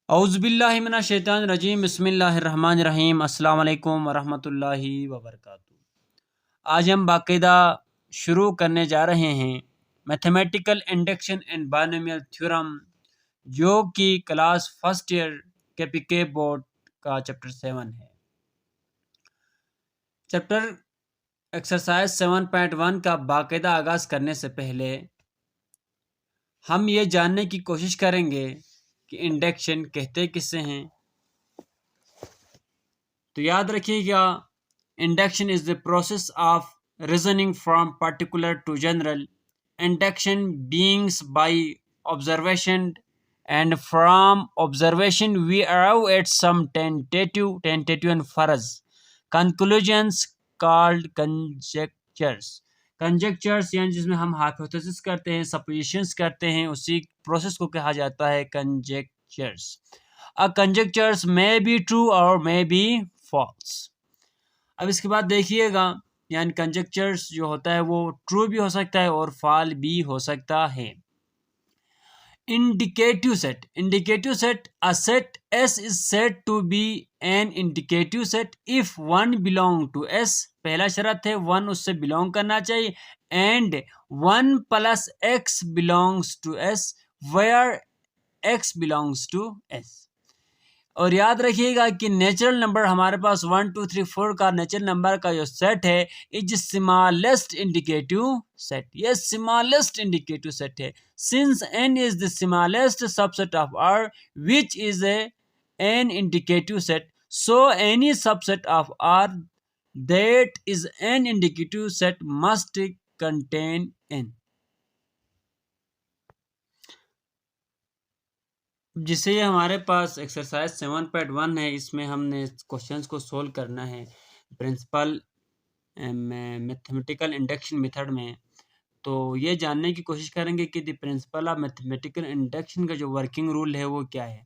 औज़ुबिल्लाहिमिनश्शैतानिर्रजीम बिस्मिल्लाहिर्रहमानिर्रहीम अस्सलाम वालेकुम वरहमतुल्लाहि वबरकातुहू। आज हम बाकायदा शुरू करने जा रहे हैं mathematical induction and binomial theorem, जो कि क्लास फर्स्ट ईयर के पीके बोर्ड का चैप्टर 7 है। चैप्टर एक्सरसाइज 7.1 का बाकायदा आगाज़ करने से पहले हम ये जानने की कोशिश करेंगे कि इंडक्शन कहते किसे हैं। तो याद रखिएगा, induction is the process of reasoning from particular to general. Induction begins by observation, and from observation we arrive at some tentative and fuzzy conclusions called conjectures. Conjectures यानी जिसमें हम हाइपोथेसिस करते हैं, सपोजिशंस करते हैं, उसी प्रोसेस को कहा जाता है कंजेक्चर्स। A conjectures may be true or may be false। अब इसके बाद देखिएगा, यानी कंजेक्चर्स जो होता है वो ट्रू भी हो सकता है और फॉल भी हो सकता है। Indicative set, indicative set, a set S is said to be an indicative set if one belong to S। पहला शर्त है वन उससे बिलोंग करना चाहिए, and 1 plus X belongs to S where X belongs to S। और याद रखिएगा कि नेचुरल नंबर हमारे पास 1 2 3 4 का नेचुरल नंबर का जो सेट है इज स्मॉलेस्ट इंडिकेटिव सेट। ये स्मॉलेस्ट इंडिकेटिव सेट है। Since n is the smallest subset of R which is an indicative set, so any subset of R that is an indicative set must contain n। जिसे हमारे पास exercise 7.1 है, इसमें हमने questions को solve करना है principal mathematical induction method में। तो ये जानने की कोशिश करेंगे कि the principle of mathematical induction का जो वर्किंग रूल है वो क्या है।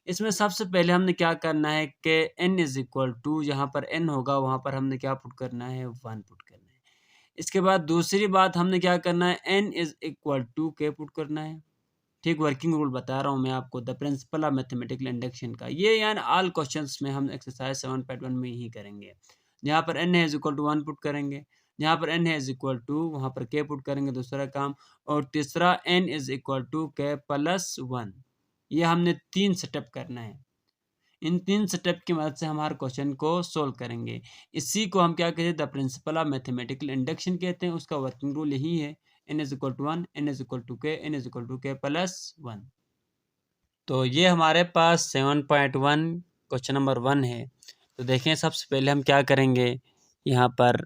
इसमें सबसे पहले हमने क्या करना है कि n इज इक्वल टू, जहाँ पर n होगा वहाँ पर हमने क्या पुट करना है, 1 पुट करना है। इसके बाद दूसरी बात हमने क्या करना है, n इज इक्वल टू के पुट करना है। ठीक, वर्किंग रूल बता रहा हूँ मैं आपको the principle of mathematical induction का। ये यानी ऑल क्वेश्चंस में हम एक्सरसाइज 7.1 में ही करेंगे। जहाँ पर n है इज इक्वल टू 1 पुट करेंगे, जहाँ पर n है इज इक्वल टू वहाँ पर k पुट करेंगे, दूसरा काम। और तीसरा n is equal to k plus 1। ये हमने 3 स्टेप करना है। इन 3 स्टेप की मदद से हमारे क्वेश्चन को सोल्व करेंगे। इसी को हम क्या कहते हैं, the principle of mathematical induction कहते हैं। उसका वर्किंग रूल यही है, n is equal to 1, n is equal to k, n is equal to k plus 1। तो ये हमारे पास 7.1 क्वेश्चन नंबर 1 है। तो देखें, सबसे पहले हम क्या करेंगे, यहाँ पर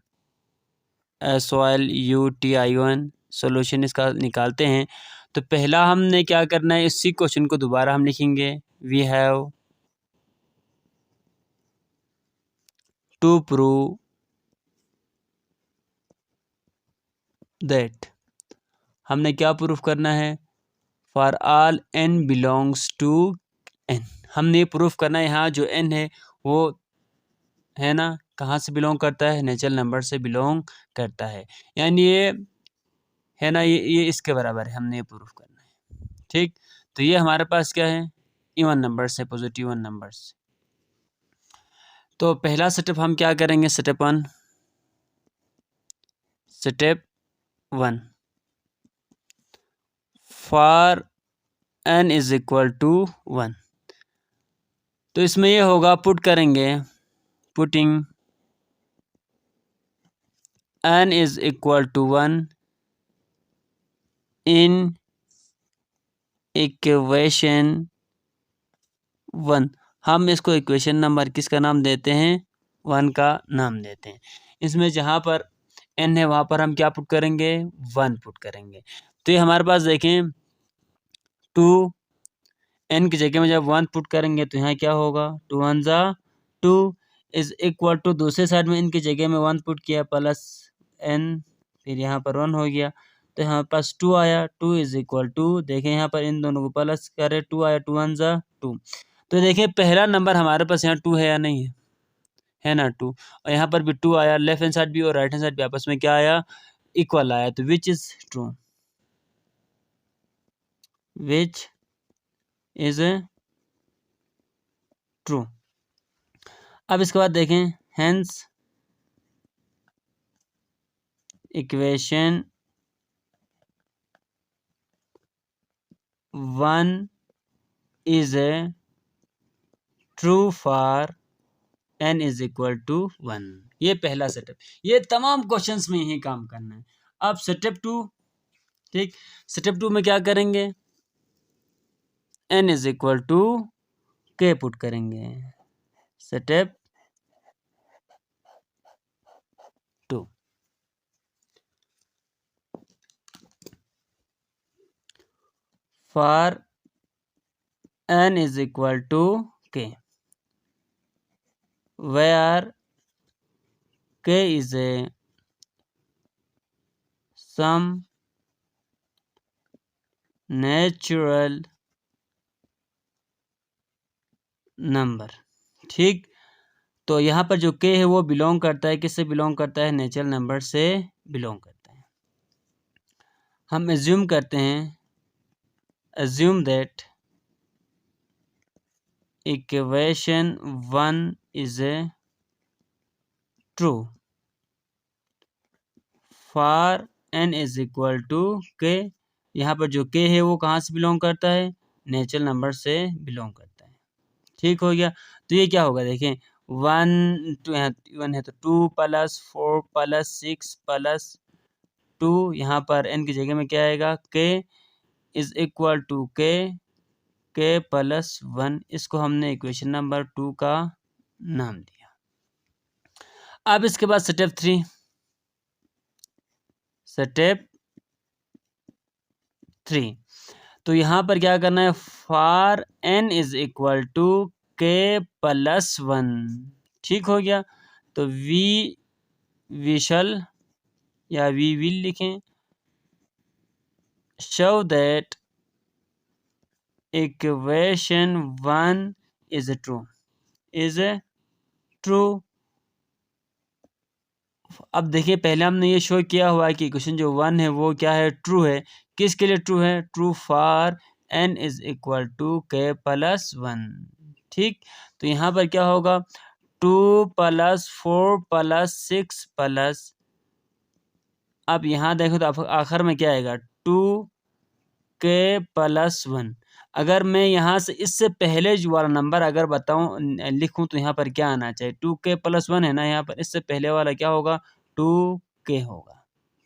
SOLUTION सोल्यूशन इसका निकालते हैं। तो पहला हमने क्या करना है, इसी क्वेश्चन को दोबारा हम लिखेंगे, we have to prove that. हमने क्या प्रूफ करना है, for all n belongs to n। हमने ये प्रूफ करना है यहाँ जो n है वो है ना, कहाँ से बिलोंग करता है, नेचुरल नंबर से बिलोंग करता है। यानी ये है ना, ये इसके बराबर है, हमने ये प्रूफ करना है। ठीक, तो ये हमारे पास क्या है, इवन नंबर्स है, पॉजिटिव इवन नंबर्स। तो पहला स्टेप हम क्या करेंगे, step 1 for n is equal to 1। तो इसमें ये होगा, पुट करेंगे, putting n is equal to 1 in equation 1। हम इसको इक्वेशन नंबर किसका नाम देते हैं, 1 का नाम देते हैं। इसमें जहाँ पर n है वहाँ पर हम क्या पुट करेंगे, 1 पुट करेंगे। तो ये हमारे पास देखें, 2 n की जगह में जब 1 पुट करेंगे तो यहाँ क्या होगा, 2 1 जा 2 इज इक्वल टू, दूसरे साइड में इनकी जगह में 1 पुट किया प्लस n, फिर यहाँ पर 1 हो गया। तो यहाँ पास 2 आया, 2 इज इक्वल टू, देखें यहाँ पर इन दोनों को प्लस करें, 2 आया, 2 1 जा 2। तो देखिए पहला नंबर हमारे पास यहाँ 2 है या नहीं है ना, 2। और यहाँ पर भी 2 आया, लेफ्ट हैंड साइड भी और राइट हैंड साइड भी आपस में क्या आया, इक्वल आया। तो which is true, which is true. अब इसके बाद देखें, hence equation 1 is a true for n is equal to 1। ये पहला सेटअप। ये तमाम क्वेश्चंस में यही काम करना है। अब स्टेप 2, ठीक, स्टेप 2 में क्या करेंगे, n is equal to k put करेंगे। Step 2, for n is equal to k, where k is a some natural number। ठीक, तो यहाँ पर जो k है वो बिलोंग करता है, किससे बिलोंग करता है, नेचुरल नंबर से बिलोंग करता है। हम एज्यूम करते हैं, assume that equation 1 is a true for n is equal to k। यहाँ पर जो k है वो कहाँ से बिलोंग करता है, नेचुरल नंबर से बिलोंग करता है। ठीक हो गया। तो ये क्या होगा, देखें, 1 है तो 2 प्लस 4 प्लस 6 प्लस 2, यहाँ पर n की जगह में क्या आएगा, k is equal to k plus 1। इसको हमने इक्वेशन नंबर 2 का नाम दिया। अब इसके बाद स्टेप 3, स्टेप 3, तो यहाँ पर क्या करना है, for n is equal to k plus 1। ठीक हो गया। तो वी शल या वी विल लिखें, show that equation 1 is true. अब देखिए, पहले हमने ये शो किया हुआ है कि इक्वेशन जो 1 है वो क्या है, ट्रू है। किसके लिए ट्रू है, true for n is equal to k plus 1। ठीक, तो यहाँ पर क्या होगा, 2 प्लस 4 प्लस 6 प्लस, अब यहाँ देखो तो आखिर में क्या आएगा, 2k प्लस 1। अगर मैं यहाँ से इससे पहले जो वाला नंबर अगर बताऊँ लिखूँ तो यहाँ पर क्या आना चाहिए, 2k प्लस 1 है ना, यहाँ पर इससे पहले वाला क्या होगा, 2k होगा।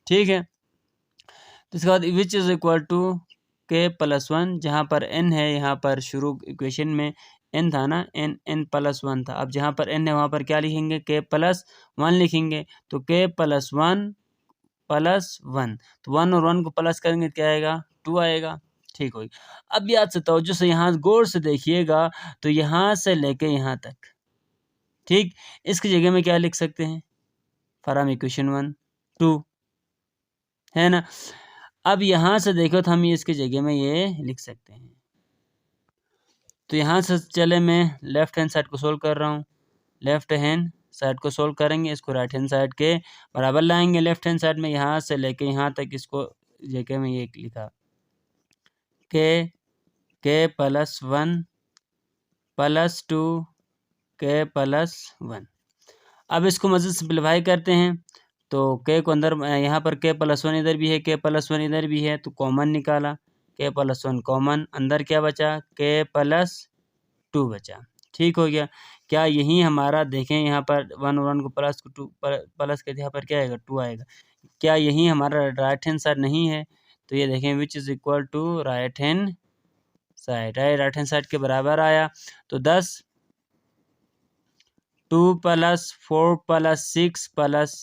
ठीक है, तो इसके बाद which is equal to k plus 1, जहाँ पर n है, यहाँ पर शुरू इक्वेशन में n था ना, n प्लस 1 था। अब जहाँ पर n है वहाँ पर क्या लिखेंगे, k प्लस 1 लिखेंगे। तो k प्लस 1 प्लस 1, तो 1 और 1 को प्लस करेंगे क्या आएगा, 2 आएगा। ठीक होगी। अब याद से तवज्जो से यहाँ गौर से देखिएगा, तो यहाँ से लेके यहाँ तक, ठीक, इसकी जगह में क्या लिख सकते हैं, फ्रॉम इक्वेशन 1 2, है ना। अब यहाँ से देखो तो हम इसकी जगह में ये लिख सकते हैं। तो यहाँ से चले, मैं लेफ्ट हैंड साइड को सोल्व कर रहा हूँ, लेफ्ट हैंड साइड को सोल्व करेंगे, इसको राइट हैंड साइड के बराबर लाएंगे। लेफ्ट हैंड साइड में यहाँ से लेके यहाँ तक, इसको जगह में ये लिखा, k plus 1 plus 2 k plus 1। अब इसको मज़ीद सिंप्लीफाई करते हैं, तो k को अंदर, यहाँ पर k प्लस 1 इधर भी है, k प्लस 1 इधर भी है, तो कॉमन निकाला, k प्लस 1 कॉमन, अंदर क्या बचा, k प्लस 2 बचा। ठीक हो गया। क्या यही हमारा, देखें यहाँ पर 1 और 1 को प्लस 2 प्लस के, यहाँ पर क्या आएगा, 2 आएगा। क्या यही हमारा राइट हैंड साइड नहीं है, तो ये देखें, which is equal to right hand side, right hand side के बराबर आया। तो 10 2 plus 4 plus 6 plus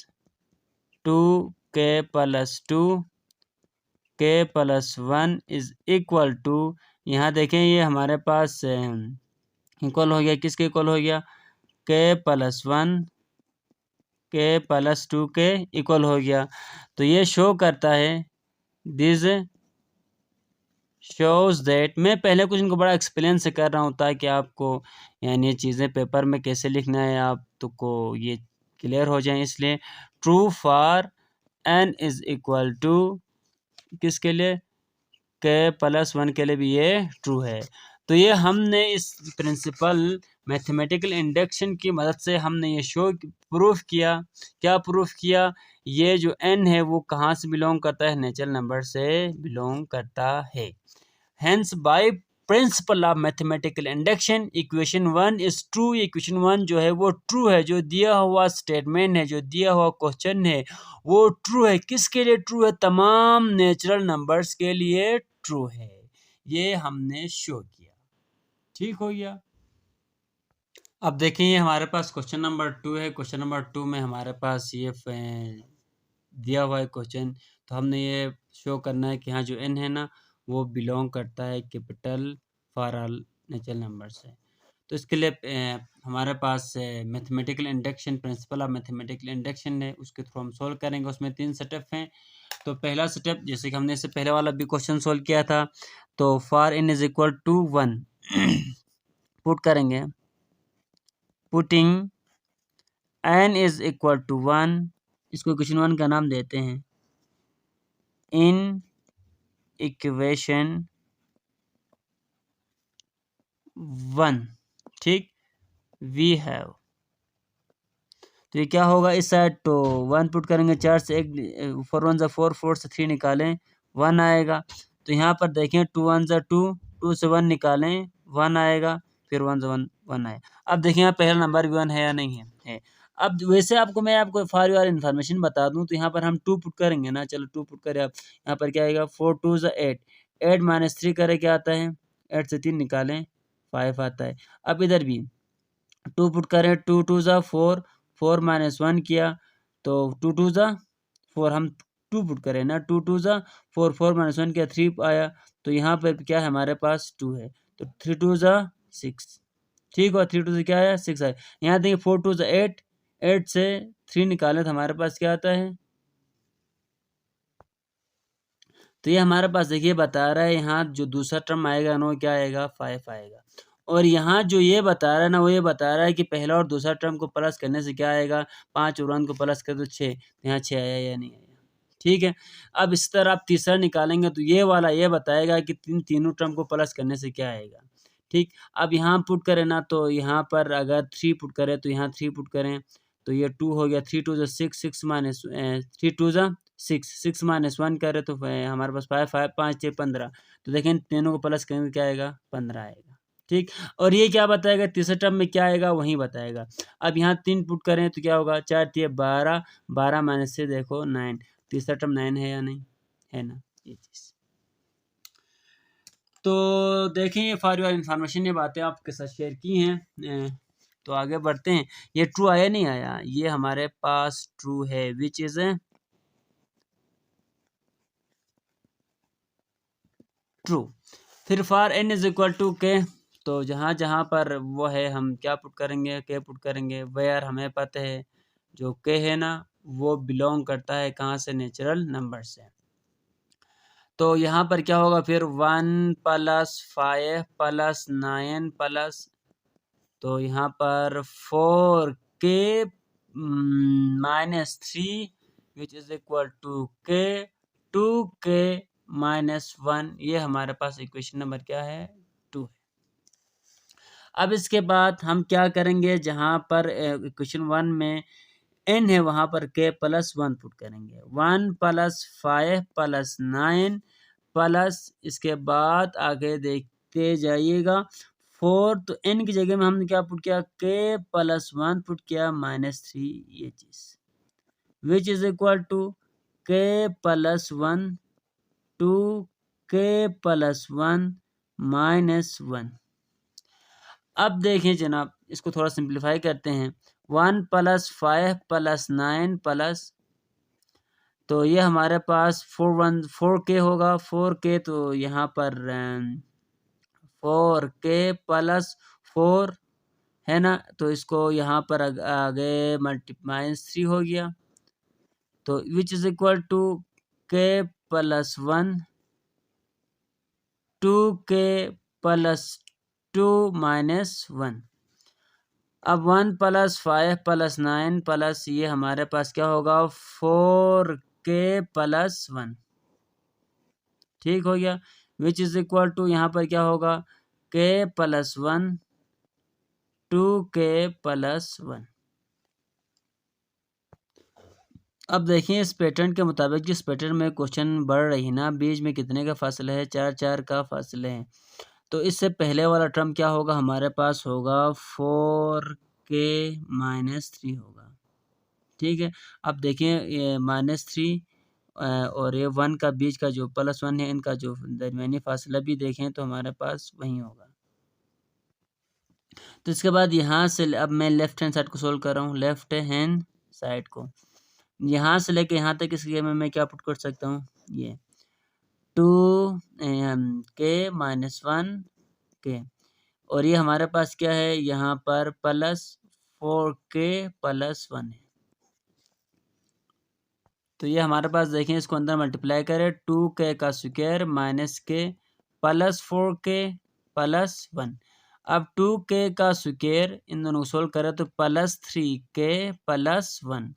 2k plus 2k plus 1 is equal to, यहाँ देखें ये हमारे पास इक्वल हो गया, किसके इक्वल हो गया, k प्लस 1 k प्लस 2 के इक्वल हो गया। तो ये शो करता है, दिस शोज दैट, मैं पहले कुछ इनको बड़ा एक्सप्लेन से कर रहा हूँ ताकि आपको यानी ये चीज़ें पेपर में कैसे लिखना है आपको ये क्लियर हो जाए। इसलिए true for n is equal to, किसके लिए, k प्लस 1 के लिए भी ये ट्रू है। तो ये हमने इस प्रिंसिपल मैथमेटिकल इंडक्शन की मदद से हमने ये प्रूफ किया। क्या प्रूफ किया? ये जो n है वो कहाँ से बिलोंग करता है? नेचुरल नंबर से बिलोंग करता है। Hence by principle of mathematical induction equation 1 is true। Equation 1 जो है वो ट्रू है। जो दिया हुआ स्टेटमेंट है, जो दिया हुआ क्वेश्चन है वो ट्रू है। किसके लिए ट्रू है? तमाम नेचुरल नंबर्स के लिए ट्रू है। ये हमने शो किया। ठीक हो गया। अब देखिए हमारे पास क्वेश्चन नंबर 2 है। क्वेश्चन नंबर 2 में हमारे पास ये दिया हुआ है क्वेश्चन। तो हमने ये शो करना है कि हाँ जो n है ना वो बिलोंग करता है capital for all natural number से। तो इसके लिए हमारे पास mathematical induction, principle of mathematical induction है, उसके थ्रू हम सोल्व करेंगे। उसमें 3 स्टेप हैं। तो पहला स्टेप, जैसे कि हमने इससे पहले वाला भी क्वेश्चन सोल्व किया था, तो for n is equal to 1 put करेंगे। Putting n is equal to 1, इसको इक्वेशन 1 का नाम देते हैं। इन इक्वेशन 1, ठीक, वी हैव, तो ये क्या होगा इस साइड? तो 1 पुट करेंगे, 4 से 1, 4 1 4, 4 से 3 निकालें, 1 आएगा। तो यहाँ पर देखें 2 1 2, 2 से 1 निकालें, 1 आएगा, फिर 1 से 1 1 आए। अब देखिए यहाँ पहला नंबर भी 1 है या नहीं है? है। अब वैसे मैं आपको फॉर योर इन्फॉर्मेशन बता दूं, तो यहाँ पर हम 2 पुट करेंगे ना। चलो 2 पुट करें। अब यहाँ पर क्या आएगा? 4 2 8, 8 माइनस 3 करे क्या आता है? 8 से 3 निकालें, 5 आता है। अब इधर भी 2 पुट करें, 2 2 4, 4 माइनस 1 किया तो 2 2 4, हम 2 पुट करें ना, 2 2 4, 4 माइनस 1 किया 3 आया। तो यहाँ पर क्या है हमारे पास? 2 है। तो 3 2 6, ठीक हुआ। 3 2 से क्या आया? 6 आया। यहाँ देखिए 4 2 8, 8 से 3 निकालें तो हमारे पास क्या आता है? तो ये हमारे पास देखिए बता रहा है, यहाँ जो दूसरा टर्म आएगा ना वो क्या आएगा? 5 आएगा। और यहाँ जो ये बता रहा है ना वो ये बता रहा है कि पहला और दूसरा टर्म को प्लस करने से क्या आएगा? 5 और 1 को प्लस कर तो 6, तो यहाँ 6 आया या नहीं आया? ठीक है। अब इस तरह आप तीसरा निकालेंगे तो ये वाला ये बताएगा कि तीनों टर्म को प्लस करने से क्या आएगा। ठीक। अब यहाँ पुट करें ना, तो यहाँ पर अगर 3 पुट करें तो यहाँ 3 पुट करें तो ये 2 हो गया। 3 2 6, 6 माइनस 3 2 6, 6 माइनस 1 करें तो हमारे पास 5 5 5 6 15। तो देखें तीनों को प्लस करेंगे क्या आएगा? 15 आएगा। ठीक। और ये क्या बताएगा? तीसरे टर्म में क्या आएगा वही बताएगा। अब यहाँ 3 पुट करें तो क्या होगा? 4 3 12, 12 माइनस से देखो 9, तीसरा टर्म 9 है या नहीं? है ना, ये चीज। तो देखें फॉर योर इन्फॉर्मेशन ये बातें आपके साथ शेयर की हैं। तो आगे बढ़ते हैं। ये ट्रू आया नहीं आया? ये हमारे पास ट्रू है, विच इज ट्रू। फिर for n is equal to k, तो जहाँ जहाँ पर वो है हम क्या पुट करेंगे? के पुट करेंगे। वेयर हमें पता है जो के है ना वो बिलोंग करता है कहाँ से? नेचुरल नंबर से। तो यहाँ पर क्या होगा फिर? 1 प्लस 5 प्लस 9 प्लस, तो यहाँ पर 4 k minus 3 which is equal to k 2 के माइनस 1। ये हमारे पास इक्वेशन नंबर क्या है? 2 है। अब इसके बाद हम क्या करेंगे? जहाँ पर इक्वेशन 1 में n है वहाँ पर k प्लस 1 पुट करेंगे। 1 प्लस 5 प्लस 9 प्लस, इसके बाद आगे देखते जाइएगा 4, तो n की जगह में हमने क्या पुट किया? k प्लस 1 पुट किया माइनस 3, ये चीज which is equal to k plus 1 to k plus 1 minus 1। अब देखें जनाब, इसको थोड़ा सिंप्लीफाई करते हैं। 1 प्लस 5 प्लस 9 प्लस, तो ये हमारे पास 4 के होगा। 4 के, तो यहाँ पर 4 के प्लस 4 है ना, तो इसको यहाँ पर आगे मल्टीप्लाइज 3 हो गया। तो which is equal to k plus 1 2 के प्लस 2 माइनस 1। अब 1 प्लस 5 प्लस 9 प्लस, ये हमारे पास क्या होगा? 4 के प्लस 1। ठीक हो गया। विच इज इक्वल टू यहाँ पर क्या होगा? के प्लस 1 2k प्लस 1। अब देखिए इस पैटर्न के मुताबिक जिस पैटर्न में क्वेश्चन बढ़ रही ना, बीच में कितने का फासला है, 4 का फासले हैं। तो इससे पहले वाला टर्म क्या होगा, हमारे पास होगा 4k-3 होगा। ठीक है, अब देखिए ये -3 और ये 1 का बीच का जो +1 है, इनका जो दरमियानी फासला भी देखें तो हमारे पास वही होगा। तो इसके बाद यहाँ से अब मैं लेफ्ट हैंड साइड को सोल्व कर रहा हूँ, लेफ्ट हैंड साइड को यहाँ से लेके यहाँ तक इस गेम में मैं क्या पुट कर सकता हूँ, ये 2k-1k, और ये हमारे पास क्या है, यहाँ पर +4k+1 है। तो ये हमारे पास देखें, इसको अंदर मल्टीप्लाई करें, 2k का स्क्वायर -k +4k+1। अब 2k का स्क्वायर इन दोनों को सोल्व करें तो +3k+1।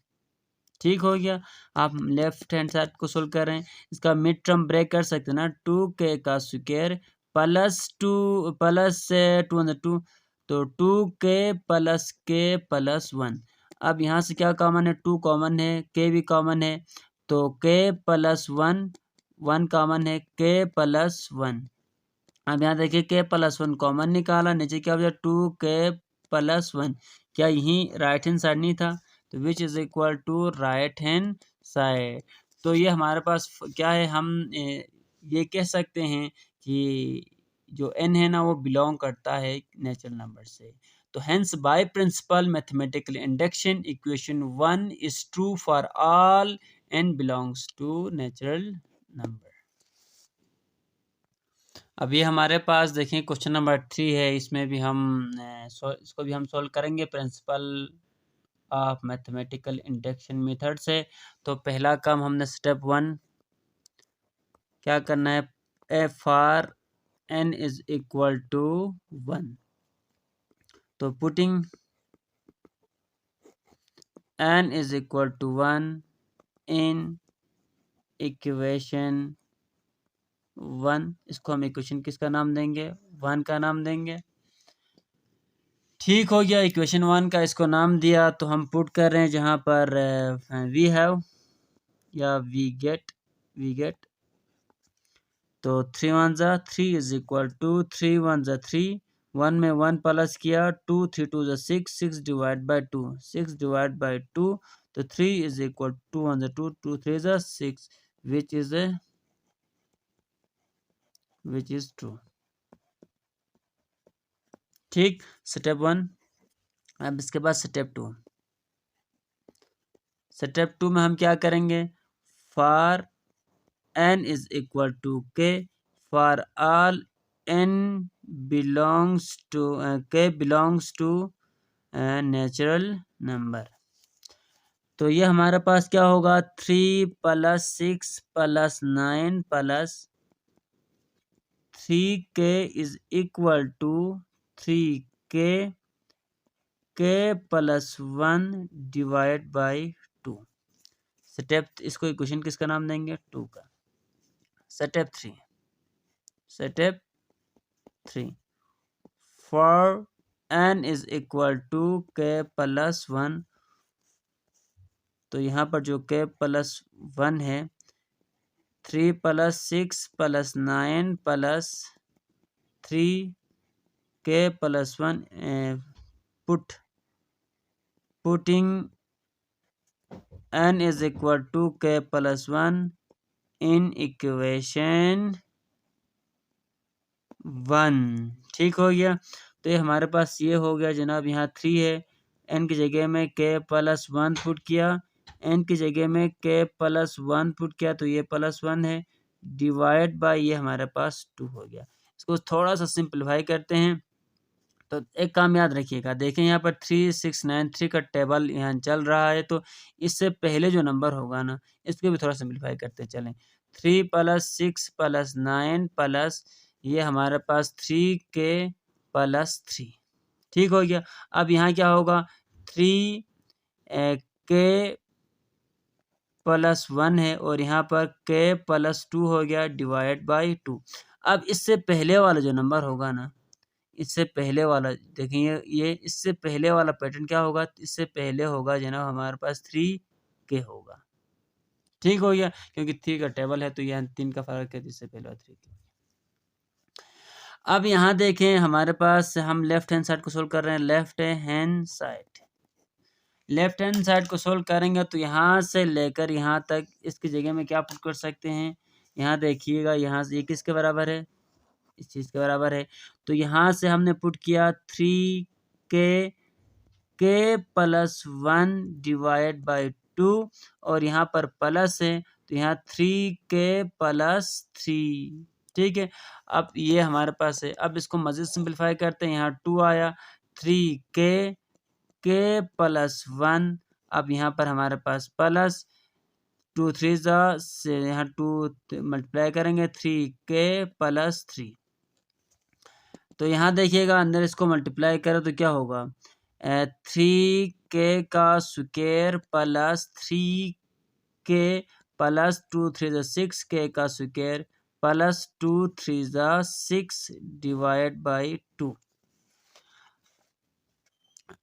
ठीक हो गया। आप लेफ्ट हैंड साइड को सोल्व कर रहे हैं, इसका मिड टर्म ब्रेक कर सकते हैं ना, 2k का स्क्वायर +2 +2 तो 2k+k+1। अब यहाँ से क्या कॉमन है, 2 कॉमन है, k भी कॉमन है, तो k+1 1 कॉमन है, k+1। अब यहाँ देखिए k+1 कॉमन निकाला, नीचे क्या हो जाए 2k+1, क्या यही राइट हैंड साइड नहीं था, तो which is equal to right hand side. तो ये हमारे पास क्या है, हम ये कह सकते हैं कि जो n है ना वो बिलोंग करता है नेचुरल नंबर से। तो hence by principle mathematical induction equation 1 is true for all n belongs to natural number. अब ये हमारे पास देखिए क्वेश्चन नंबर 3 है, इसमें भी हम इसको भी हम सॉल्व करेंगे principal of mathematical induction method से। तो पहला काम हमने स्टेप 1 क्या करना है, if for n is equal to 1, तो putting n is equal to 1 in equation 1, इसको हम इक्वेशन किसका नाम देंगे, 1 का नाम देंगे। ठीक हो गया, इक्वेशन 1 का इसको नाम दिया, तो हम पुट कर रहे हैं जहाँ पर वी हैव या वी गेट, तो 3 1 ज़ा 3 इज इक्वल टू 3 1 ज़ा 3, 1 में 1 प्लस किया, 2 3 2 ज़ा 6, 6 डिवाइड बाई 2, 6 डिवाइड बाई 2, तो 3 इज इक्वल 2 1 ज़ा 2, 2 3 ज़ा 6, विच इज ट्रू। ठीक, स्टेप 1। अब इसके बाद स्टेप 2, स्टेप 2 में हम क्या करेंगे, for n is equal to k, for all n belongs to k belongs to natural number. तो ये हमारे पास क्या होगा, 3 + 6 + 9 + 3k is equal to 3k k+1 divide by 2। Step, इसको इक्वेशन किसका नाम देंगे, 2 का। Step 3 for n is equal to k+1, तो यहाँ पर जो k+1 है, 3 + 6 + 9 + 3k+1 putting n is equal to k+1 in equation 1। ठीक हो गया, तो ये हमारे पास ये हो गया जनाब, यहाँ 3 है, n की जगह में k+1 पुट किया, n की जगह में k+1 पुट किया, तो ये +1 है, डिवाइड बाय ये हमारे पास 2 हो गया। इसको थोड़ा सा सिंप्लीफाई करते हैं, तो एक काम याद रखिएगा, देखें यहाँ पर 3 6 9 3 का टेबल यहाँ चल रहा है, तो इससे पहले जो नंबर होगा ना, इसको भी थोड़ा सिंप्लीफाई करते चलें। 3 + 6 + 9 प्लस ये हमारे पास 3k+3। ठीक हो गया, अब यहाँ क्या होगा, 3k+1 है और यहाँ पर k+2 हो गया, डिवाइड बाई 2। अब इससे पहले वाला जो नंबर होगा ना, इससे पहले वाला देखिए, ये इससे पहले वाला पैटर्न क्या होगा, इससे पहले होगा जनाब हमारे पास 3k होगा। ठीक हो गया, क्योंकि 3 का टेबल है तो यहाँ 3 का फर्क है, इससे पहले 3k। अब यहाँ देखें हमारे पास, हम लेफ्ट हैंड साइड को सोल्व कर रहे हैं। लेफ्ट हैंड साइड को सोल्व करेंगे तो यहाँ से लेकर यहाँ तक इसकी जगह में क्या पुट कर सकते हैं। यहाँ देखिएगा, यहाँ से ये किसके बराबर है, इस चीज़ के बराबर है। तो यहाँ से हमने पुट किया 3k प्लस 1 डिवाइड बाई 2 और यहाँ पर प्लस है तो यहाँ 3k प्लस 3। ठीक है, अब ये हमारे पास है। अब इसको मज़ीद सिंप्लीफाई करते हैं, यहाँ 2 आया, 3k प्लस 1। अब यहाँ पर हमारे पास प्लस 2 3 से यहाँ 2 मल्टीप्लाई करेंगे, 3k प्लस 3। तो यहाँ देखिएगा अंदर इसको मल्टीप्लाई करें तो क्या होगा, 3k का square plus 3k plus 2 3 6k का स्क्वायर प्लस 2 3 6 डिवाइड बाई 2।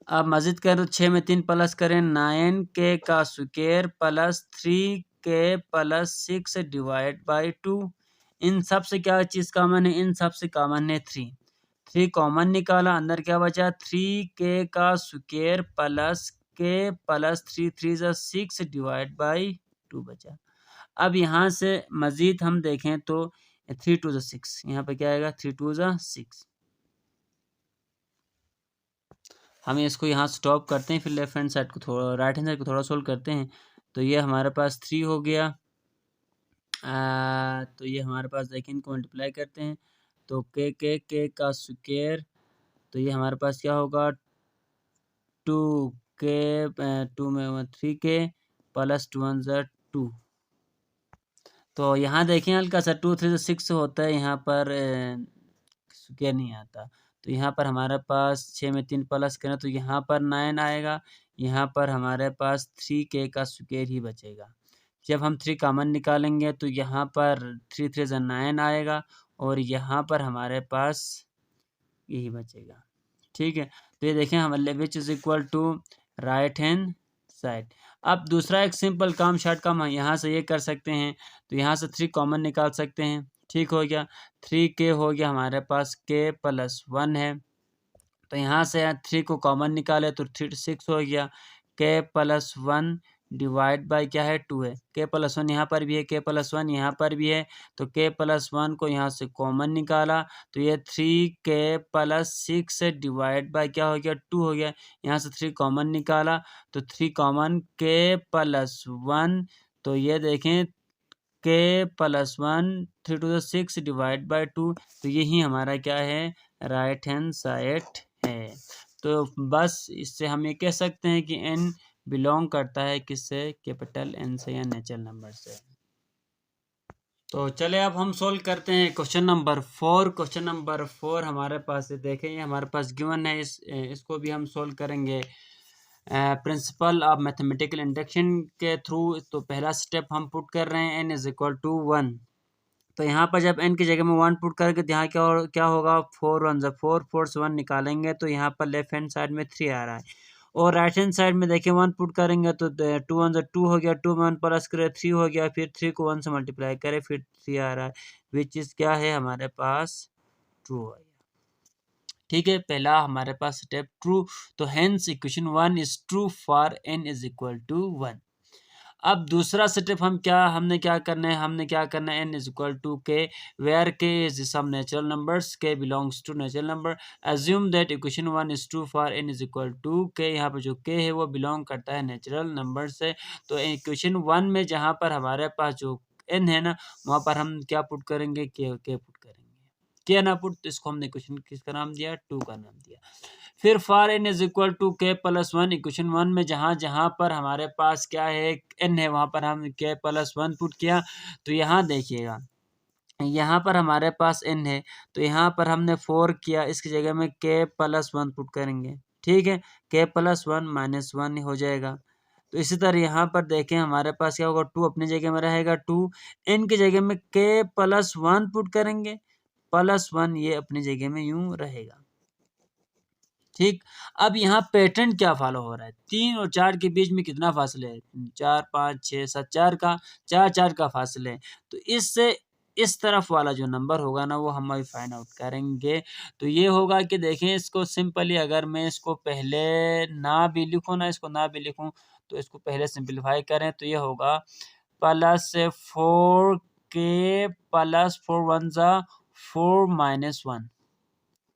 अब मज़ीद करें तो 6 में 3 प्लस करें, 9k का square plus 3k plus 6 divide by 2। इन सब से क्या चीज़ कॉमन है, इन सब से कॉमन है 3 कॉमन निकाला, अंदर क्या बचा, 3k का square plus k plus 3 3 6 divide by 2 बचा। अब यहाँ से मज़ीद हम देखें तो 3 2 6, यहाँ पे क्या आएगा, 3 2 6। हम इसको यहाँ स्टॉप करते हैं, फिर लेफ्ट हैंड साइड को थोड़ा, राइट हैंड साइड को थोड़ा सोल्व करते हैं। तो ये हमारे पास 3 हो गया। तो ये हमारे पास देखें, इनको मल्टीप्लाई करते हैं तो के का स्क्वायर, तो ये हमारे पास क्या होगा, 2 में 3k प्लस 2 1 2। तो यहाँ देखें हल्का सा 2 3 6 होता है, यहाँ पर स्क्वायर नहीं आता। तो यहाँ पर हमारे पास 6 में 3 प्लस करें तो यहाँ पर 9 आएगा, यहाँ पर हमारे पास 3k का स्क्वायर ही बचेगा। जब हम 3 कॉमन निकालेंगे तो यहाँ पर 3 3 9 आएगा और यहाँ पर हमारे पास यही बचेगा। ठीक है, तो ये देखें हमारे which is equal to right hand side. अब दूसरा एक सिंपल काम, शॉर्ट काम हम यहाँ से ये कर सकते हैं, तो यहाँ से 3 कॉमन निकाल सकते हैं। ठीक हो गया, 3k हो गया हमारे पास, k प्लस 1 है, तो यहाँ से 3 को कॉमन निकाले तो 3 6 हो गया, k प्लस 1 डिवाइड बाई क्या है, 2 है। k प्लस 1 यहाँ पर भी है, k प्लस 1 यहाँ पर भी है, तो k प्लस 1 को यहाँ से कॉमन निकाला तो ये 3k प्लस 6 डिवाइड बाई क्या हो गया, 2 हो गया। यहाँ से 3 कॉमन निकाला तो 3 कॉमन k प्लस 1, तो ये देखें k प्लस 1 3 2 6 डिवाइड बाई 2, तो यही हमारा क्या है, राइट हैंड साइड है। तो बस इससे हम ये कह सकते हैं कि n बिलोंग करता है किससे, कैपिटल N से या नेचुरल नंबर से। तो चले अब हम सोल्व करते हैं क्वेश्चन नंबर 4। क्वेश्चन नंबर 4 हमारे पास देखें, ये हमारे पास गिवन है, इसको भी हम सोल्व करेंगे प्रिंसिपल ऑफ मैथमेटिकल इंडक्शन के थ्रू। तो पहला स्टेप हम पुट कर रहे हैं, n इज इक्वल टू 1। तो यहाँ पर जब n की जगह में 1 पुट करके यहाँ क्या होगा, 4 1 4 4 से 1 निकालेंगे तो यहाँ पर लेफ्ट हैंड साइड में 3 आ रहा है, और राइट हैंड साइड में देखिए 1 पुट करेंगे तो 2 1 2 हो गया, 2 में 1 प्लस करे 3 हो गया, फिर 3 को 1 से मल्टीप्लाई करे फिर 3 आ रहा है, विच इज़ क्या है हमारे पास, ट्रू है। ठीक है, पहला हमारे पास स्टेप ट्रू, तो hence equation 1 is true for n is equal to 1। अब दूसरा स्टेप हमने क्या करना है, n is equal to k, where k is some natural numbers, k belongs to natural number. Assume that equation 1 is true for n is equal to k, यहाँ पर जो k है वो बिलोंग करता है नेचुरल नंबर से। तो equation 1 में जहाँ पर हमारे पास जो n है ना, वहाँ पर हम क्या पुट करेंगे, k पुट करेंगे, क्या ना पुट, तो इसको हमने इक्वेशन किसका नाम दिया, 2 का नाम दिया। फिर for n is equal to k plus 1, equation 1 में जहाँ पर हमारे पास क्या है, n है, वहाँ पर हम k प्लस 1 पुट किया। तो यहाँ देखिएगा, यहाँ पर हमारे पास n है, तो यहाँ पर हमने 4 किया, इसकी जगह में k प्लस 1 पुट करेंगे। ठीक है, k प्लस 1 माइनस 1 हो जाएगा। तो इसी तरह यहाँ पर देखें हमारे पास क्या होगा, 2 अपनी जगह में रहेगा, 2 n की जगह में k प्लस 1 पुट करेंगे, प्लस 1 ये अपनी जगह में यूं रहेगा। ठीक। अब यहाँ पैटर्न क्या फॉलो हो रहा है, 3 और 4 के बीच में कितना फासले है, 4 5 6 7 4 का फासले है। तो इससे इस तरफ वाला जो नंबर होगा ना वो हम अभी फाइंड आउट करेंगे। तो ये होगा कि देखें इसको सिंपली अगर मैं इसको पहले ना भी लिखूँ ना इसको ना भी लिखूँ तो इसको पहले सिंपलीफाई करें तो ये होगा प्लस 4 के प्लस 4 1 जा 4 माइनस 1।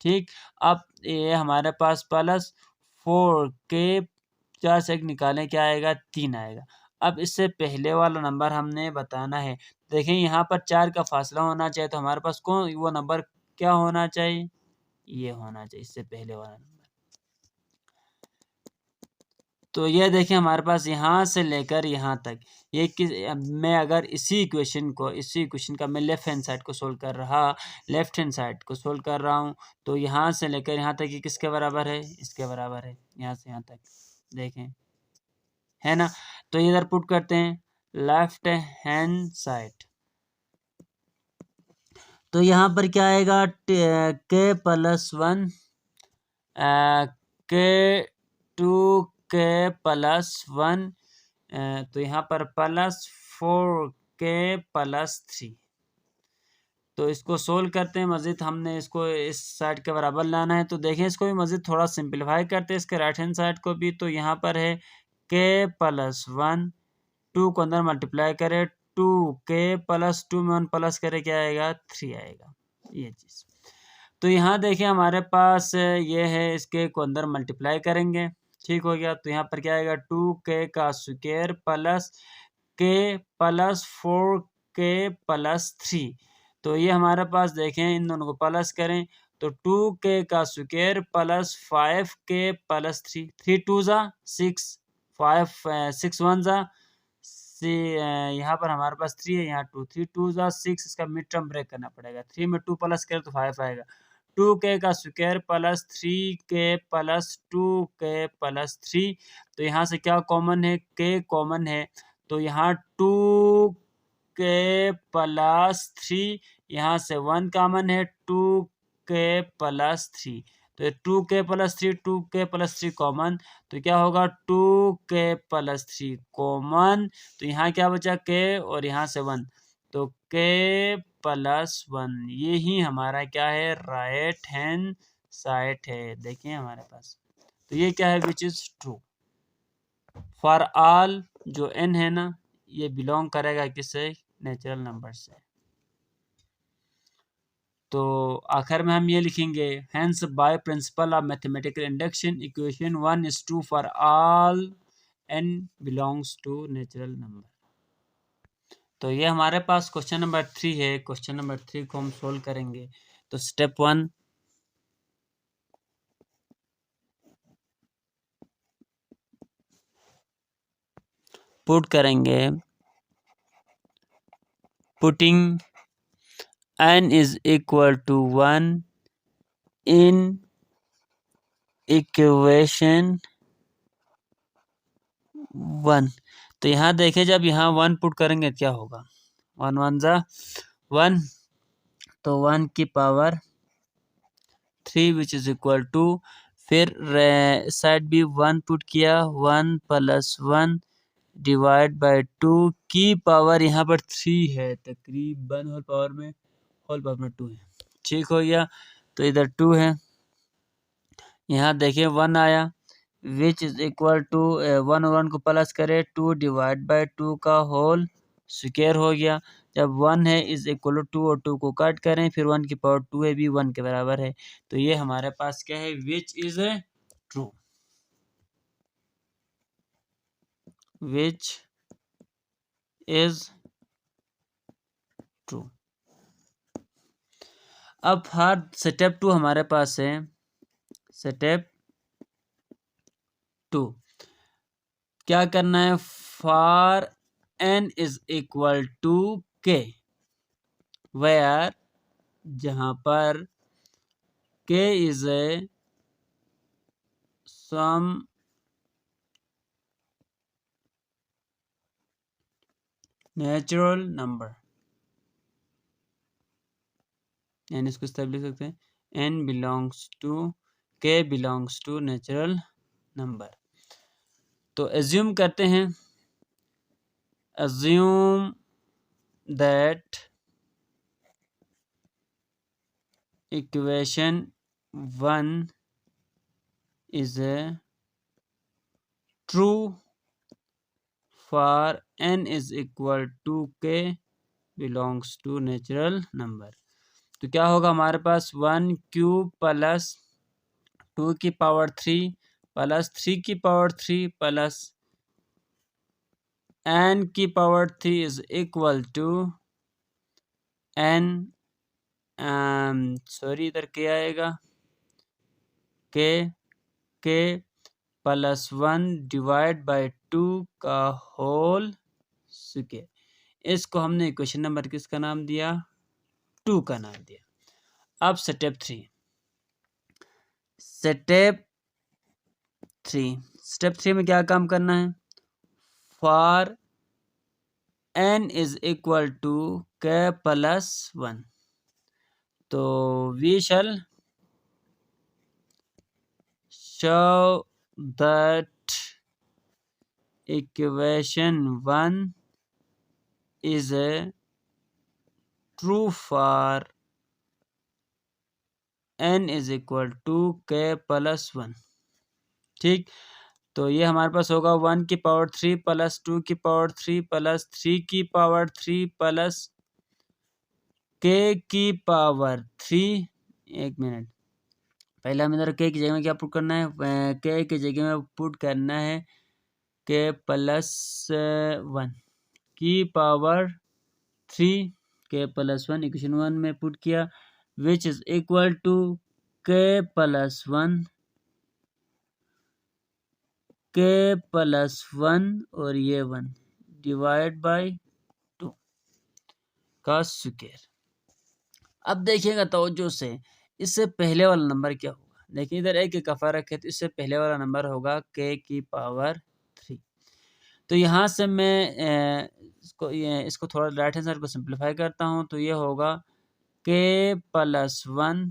ठीक। अब ये हमारे पास प्लस 4 के 4 से 1 निकालें क्या आएगा, 3 आएगा। अब इससे पहले वाला नंबर हमने बताना है। देखें यहाँ पर 4 का फासला होना चाहिए तो हमारे पास कौन वो नंबर क्या होना चाहिए, ये होना चाहिए इससे पहले वाला नंबर। तो ये देखिए हमारे पास यहाँ से लेकर यहाँ तक ये किस मैं अगर इसी इक्वेशन का मैं लेफ्ट हैंड साइड को सोल्व कर रहा हूँ तो यहाँ से लेकर यहाँ तक ये किसके बराबर है, इसके बराबर है। यहाँ से यहाँ तक देखें है ना। तो इधर पुट करते हैं लेफ्ट हैंड साइड। तो यहाँ पर क्या आएगा, के प्लस 1 के 2 के प्लस 1 तो यहाँ पर प्लस 4 के प्लस 3। तो इसको सोल्व करते हैं मज़ीद, हमने इसको इस साइड के बराबर लाना है। तो देखें इसको भी मज़ीद थोड़ा सिंपलीफाई करते हैं इसके राइट हैंड साइड को भी। तो यहाँ पर है के प्लस 1, 2 को अंदर मल्टीप्लाई करें, 2 के प्लस 2 में 1 प्लस करें क्या आएगा, 3 आएगा ये चीज़। तो यहाँ देखिए हमारे पास ये है, इसके को अंदर मल्टीप्लाई करेंगे, ठीक हो गया। तो यहाँ पर क्या आएगा, 2 के का स्क्वायर प्लस के प्लस 4 के प्लस 3। तो ये हमारे पास देखें इन दोनों को प्लस करें तो 2 के का स्क्वायर प्लस 5 के प्लस 3, 3 2 जा 6, 5 6 1 जा यहाँ पर हमारे पास 3 है, यहाँ 2, 3 2 जा 6, इसका मिड टर्म ब्रेक करना पड़ेगा। 3 में 2 प्लस करें तो 5 आएगा। 2 के का स्क्वायर प्लस 3 के प्लस 2 के प्लस 3। तो यहाँ से क्या कॉमन है, के कॉमन है। तो यहाँ 2 के प्लस 3, यहाँ से 1 कॉमन है, 2 के प्लस 3। तो 2 के प्लस 3, 2 के प्लस 3 कॉमन, तो क्या होगा 2 के प्लस 3 कॉमन। तो यहाँ क्या बचा, के और यहाँ से 1, तो के प्लस 1 ये ही हमारा क्या है, राइट हैंड साइड है। देखिए हमारे पास तो ये क्या है, which is true for all. जो n है ना ये बिलोंग करेगा किससे, नेचुरल नंबर से। तो आखिर में हम ये लिखेंगे, hence by principle of mathematical induction equation 1 is true for all n belongs to natural number. तो ये हमारे पास क्वेश्चन नंबर 3 है। क्वेश्चन नंबर 3 को हम सोल्व करेंगे। तो स्टेप 1 पुट करेंगे, putting n is equal to 1 in equation 1। तो यहाँ देखें जब यहाँ 1 पुट करेंगे क्या होगा, 1 1 जा 1, तो 1 की power 3 which is equal to, फिर साइड भी 1 पुट किया, 1 प्लस 1 डिवाइड बाय 2 की पावर यहाँ पर 3 है, तकरीबन होल पावर में 2 है। ठीक हो गया। तो इधर 2 है, यहाँ देखिए 1 आया विच इज इक्वल टू 1 और 1 को प्लस करें, 2 डिवाइड बाय 2 का होल स्क्वायर हो गया। जब 1 है इज इक्वल टू 2 और 2 को कट करें, फिर 1 की पावर 2 है भी 1 के बराबर है। तो ये हमारे पास क्या है, which is true, which is true. अब हर स्टेप 2 हमारे पास है, स्टेप 2 क्या करना है, for n is equal to k, where जहां पर k is a some natural number, यानी इसको इस तरह लिख सकते हैं, n belongs to k belongs to natural number. तो एज्यूम करते हैं, assume that equation 1 is true for n is equal to k belongs to natural number। तो क्या होगा हमारे पास 1 क्यूब प्लस 2 की पावर 3 प्लस 3 की पावर 3 प्लस n की power 3 is equal to n, sorry इधर क्या आएगा, के प्लस 1 डिवाइड बाई 2 का होल स्क्वायर। इसको हमने इक्वेशन नंबर किसका नाम दिया, 2 का नाम दिया। अब स्टेप 3, स्टेप 3 में क्या काम करना है, for n is equal to k plus 1, तो we shall show that equation 1 is true for n is equal to k plus 1। ठीक, तो ये हमारे पास होगा 1 की पावर 3 प्लस 2 की पावर 3 प्लस 3 की पावर 3 प्लस k की पावर 3। एक मिनट, पहले हम इधर के की जगह में क्या पुट करना है, के की जगह में पुट करना है के प्लस 1 की पावर 3, के प्लस 1 इक्वेशन 1 में पुट किया, विच is equal to k plus 1 और ये 1 डिवाइड बाय 2 का स्क्वायर। अब देखिएगा तवज्जो से, इससे पहले वाला नंबर क्या होगा, देखिए इधर एक का फर्क है, तो इससे पहले वाला नंबर होगा के की पावर 3। तो यहाँ से मैं इसको थोड़ा राइट हैंड साइड को सिंप्लीफाई करता हूँ, तो ये होगा के प्लस 1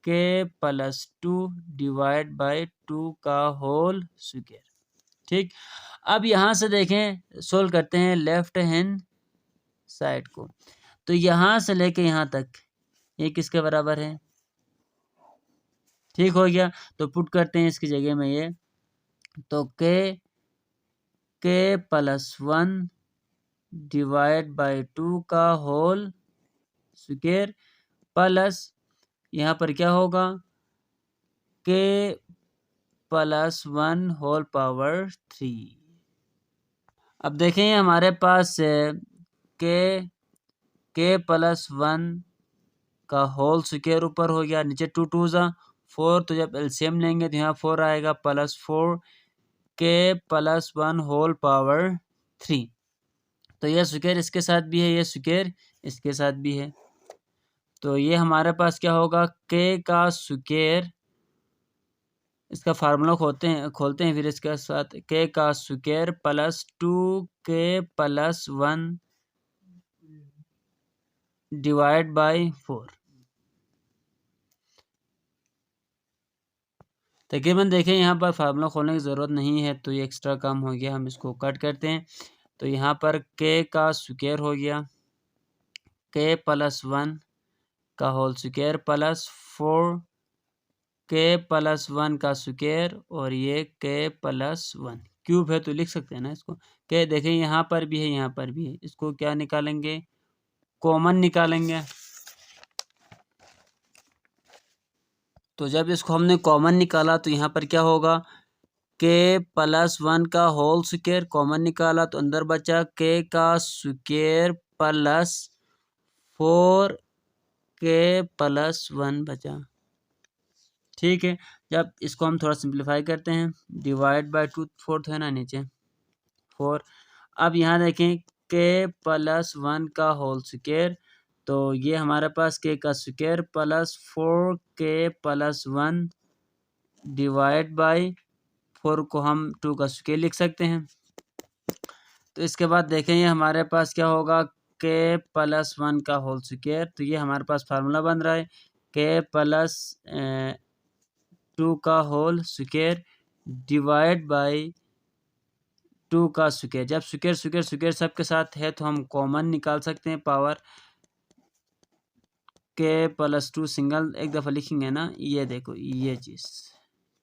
के प्लस 2 डिवाइड बाय 2 का होल स्क्वायर। ठीक, अब यहाँ से देखें, सोल्व करते हैं लेफ्ट हैंड साइड को, तो यहाँ से लेके यहाँ तक ये किसके बराबर है, ठीक हो गया। तो पुट करते हैं इसकी जगह में ये, तो के प्लस 1 डिवाइड बाय 2 का होल स्क्वायर प्लस यहाँ पर क्या होगा, के प्लस 1 होल पावर 3। अब देखें हमारे पास के प्लस 1 का होल स्क्वायर ऊपर हो गया, नीचे 2 2 जा 4, तो जब एलसीएम लेंगे तो यहाँ 4 आएगा प्लस 4 के प्लस 1 होल पावर 3। तो ये स्क्वायर इसके साथ भी है, ये स्क्वायर इसके साथ भी है, तो ये हमारे पास क्या होगा, के का स्क्वायर, इसका फार्मूला खोलते हैं फिर इसके साथ, के का स्क्वायर प्लस 2 के प्लस 1 डिवाइड बाय 4। तकरीबन देखें यहाँ पर फार्मूला खोलने की ज़रूरत नहीं है, तो ये एक्स्ट्रा काम हो गया, हम इसको कट करते हैं। तो यहाँ पर के का स्क्वायर हो गया, के प्लस 1 का होल स्क्वायर प्लस 4 के प्लस 1 का स्क्वायर, और ये के प्लस 1 क्यूब है, तो लिख सकते हैं ना इसको। के देखें यहाँ पर भी है, यहाँ पर भी है, इसको क्या निकालेंगे, कॉमन निकालेंगे। तो जब इसको हमने कॉमन निकाला तो यहाँ पर क्या होगा, के प्लस 1 का होल स्क्वायर कॉमन निकाला, तो अंदर बचा के का स्क्वायर प्लस 4 के प्लस 1 बचा। ठीक है, जब इसको हम थोड़ा सिंप्लीफाई करते हैं, डिवाइड बाय 2, 4 है ना नीचे 4। अब यहाँ देखें के प्लस 1 का होल स्क्वायर, तो ये हमारे पास के का स्क्वायर प्लस 4 के प्लस 1 डिवाइड बाय 4 को हम 2 का स्क्वायर लिख सकते हैं। तो इसके बाद देखें ये हमारे पास क्या होगा, के प्लस 1 का होल स्क्वायर, तो ये हमारे पास फार्मूला बन रहा है के प्लस 2 का होल स्क्वायर डिवाइड बाय 2 का स्क्वायर। जब स्क्वायर स्क्वायर स्क्वायर सबके साथ है तो हम कॉमन निकाल सकते हैं पावर के प्लस 2 सिंगल एक दफ़ा लिखेंगे ना, ये देखो ये चीज़,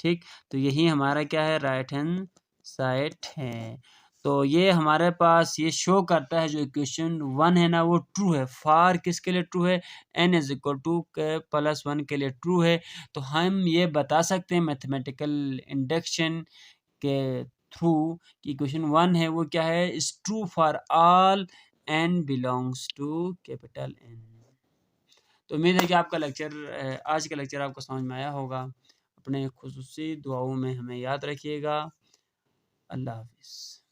ठीक। तो यही हमारा क्या है, राइट हैंड साइड है। तो ये हमारे पास ये शो करता है जो इक्वेशन 1 है ना वो ट्रू है। फॉर किसके लिए ट्रू है, n is equal to k plus 1 के लिए ट्रू है। तो हम ये बता सकते हैं मैथमेटिकल इंडक्शन के थ्रू कि इक्वेशन 1 है वो क्या है, is true for all n belongs to capital N। तो उम्मीद है कि आपका लेक्चर आज का लेक्चर आपको समझ में आया होगा। अपने खुसूसी दुआओं में हमें याद रखिएगा। अल्लाह हाफ़िज़।